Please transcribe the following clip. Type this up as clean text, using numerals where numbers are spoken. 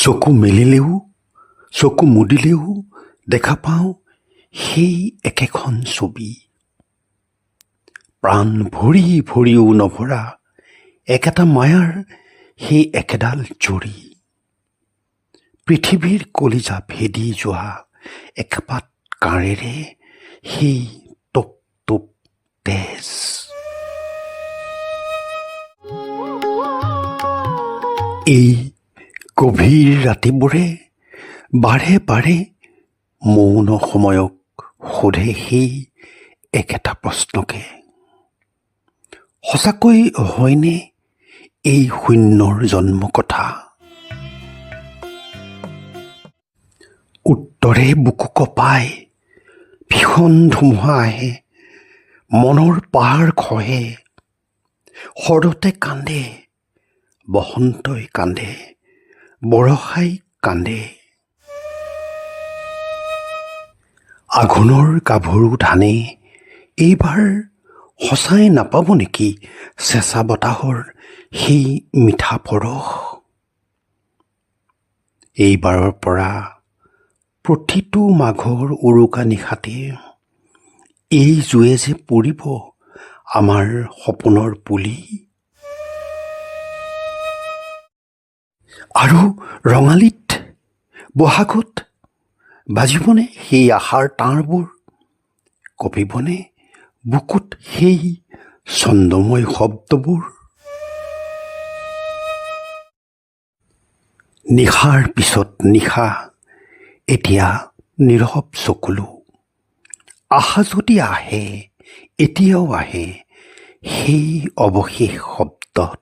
চকু মেলিলেও চকু মুদিলেও দেখা পাওঁ সেই একেখন ছবি। প্ৰাণ ভৰি ভৰিও নভৰা একেটা মায়াৰ সেই একেডাল জৰি। পৃথিৱীৰ কলিজা ভেদি যোৱা একেপাত কাঁড়েৰে সেই টোপ টোপ তেজ। এই গভীৰ ৰাতিবোৰে বাৰে বাৰে মৌন সময়ক সোধে সেই একেটা প্ৰশ্নকে। সঁচাকৈ হয়নে এই শূন্যৰ জন্ম কথা? উত্তৰে বুকু কঁপাই ভীষণ ধুমুহা আহে, মনৰ পাহাৰ খহে। শৰতে কান্দে, বসন্তই কান্দে, বৰষাই কান্দে। আঘোণৰ গাভৰু ধানে এইবাৰ সঁচাই নাপাব নেকি চেঁচা বতাহৰ সেই মিঠা পৰশ? এইবাৰৰ পৰা প্ৰতিটো মাঘৰ উৰুকা নিশাতে এই জুয়ে যে পৰিব আমাৰ সপোনৰ পুলি। আৰু ৰঙালীত বহাগত বাজিবনে সেই আশাৰ তাঁৰবোৰ? কঁপিবনে বুকুত সেই ছন্দময় শব্দবোৰ? নিশাৰ পিছত নিশা এতিয়া নীৰৱ চকুলো। আশা যদি আহে এতিয়াও আহে সেই অৱশেষ শব্দত।